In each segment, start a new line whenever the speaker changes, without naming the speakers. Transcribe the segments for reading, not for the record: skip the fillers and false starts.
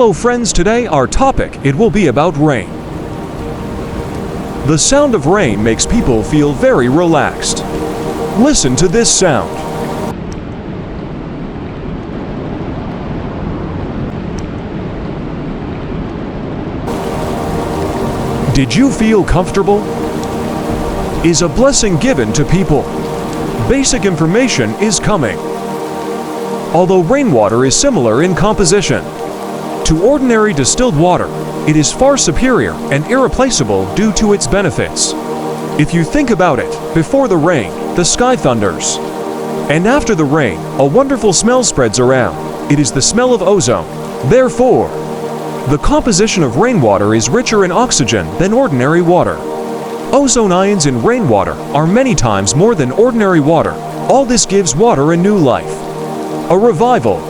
Hello friends, today our topic, it will be about rain. The sound of rain makes people feel very relaxed. Listen to this sound. Did you feel comfortable? Is a blessing given to people? Basic information is coming. Although rainwater is similar in composition to ordinary distilled water, it is far superior and irreplaceable due to its benefits. If you think about it, before the rain, the sky thunders. And after the rain, a wonderful smell spreads around. It is the smell of ozone. Therefore, the composition of rainwater is richer in oxygen than ordinary water. Ozone ions in rainwater are many times more than ordinary water. All this gives water a new life, a revival.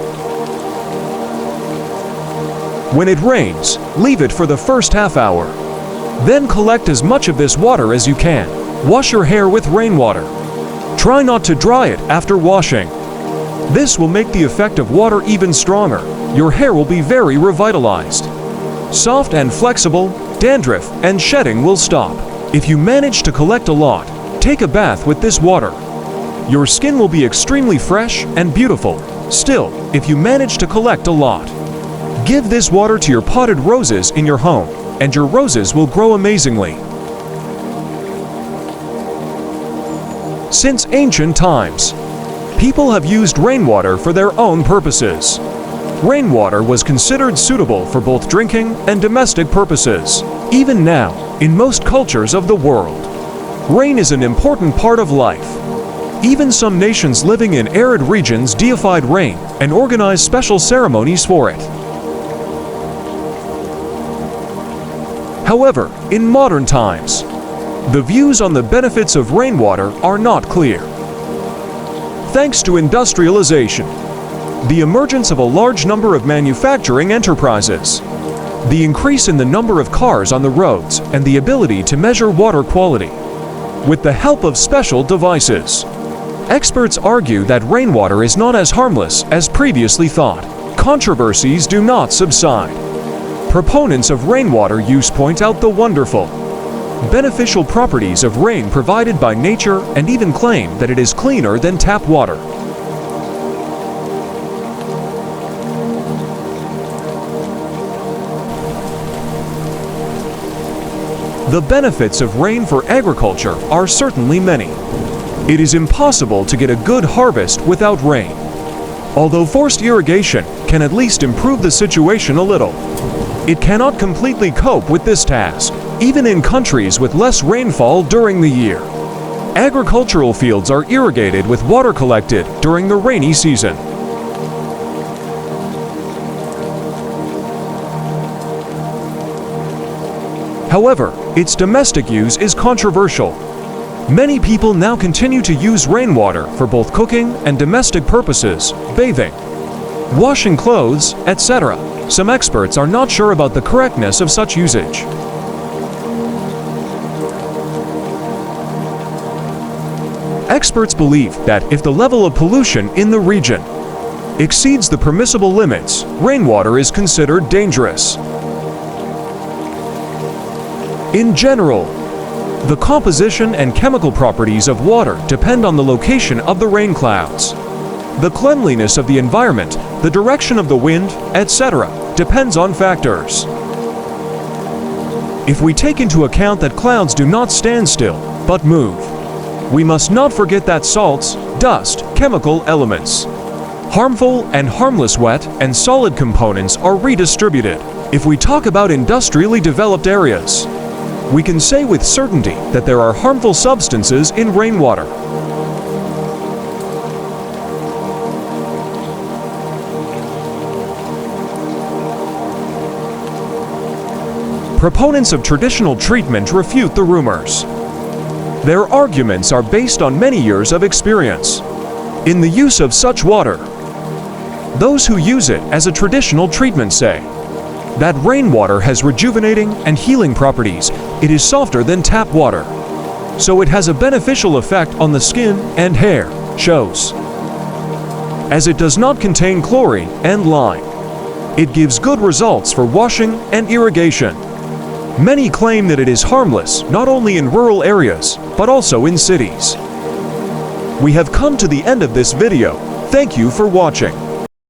When it rains, leave it for the first half hour. Then collect as much of this water as you can. Wash your hair with rainwater. Try not to dry it after washing. This will make the effect of water even stronger. Your hair will be very revitalized. Soft and flexible, dandruff and shedding will stop. If you manage to collect a lot, take a bath with this water. Your skin will be extremely fresh and beautiful. Still, if you manage to collect a lot, give this water to your potted roses in your home, and your roses will grow amazingly. Since ancient times, people have used rainwater for their own purposes. Rainwater was considered suitable for both drinking and domestic purposes. Even now, in most cultures of the world, rain is an important part of life. Even some nations living in arid regions deified rain and organized special ceremonies for it. However, in modern times, the views on the benefits of rainwater are not clear. Thanks to industrialization, the emergence of a large number of manufacturing enterprises, the increase in the number of cars on the roads, and the ability to measure water quality with the help of special devices, experts argue that rainwater is not as harmless as previously thought. Controversies do not subside. Proponents of rainwater use point out the wonderful, beneficial properties of rain provided by nature and even claim that it is cleaner than tap water. The benefits of rain for agriculture are certainly many. It is impossible to get a good harvest without rain, although forced irrigation can at least improve the situation a little. It cannot completely cope with this task, even in countries with less rainfall during the year. Agricultural fields are irrigated with water collected during the rainy season. However, its domestic use is controversial. Many people now continue to use rainwater for both cooking and domestic purposes, bathing, washing clothes, etc. Some experts are not sure about the correctness of such usage. Experts believe that if the level of pollution in the region exceeds the permissible limits, rainwater is considered dangerous. In general, the composition and chemical properties of water depend on the location of the rain clouds. The cleanliness of the environment, the direction of the wind, etc., depends on factors. If we take into account that clouds do not stand still, but move, we must not forget that salts, dust, chemical elements, harmful and harmless wet and solid components are redistributed. If we talk about industrially developed areas, we can say with certainty that there are harmful substances in rainwater. Proponents of traditional treatment refute the rumors. Their arguments are based on many years of experience in the use of such water. Those who use it as a traditional treatment say that rainwater has rejuvenating and healing properties. It is softer than tap water, so it has a beneficial effect on the skin and hair, shows, as it does not contain chlorine and lime. It gives good results for washing and irrigation. Many claim that it is harmless not only in rural areas, but also in cities. We have come to the end of this video. Thank you for watching.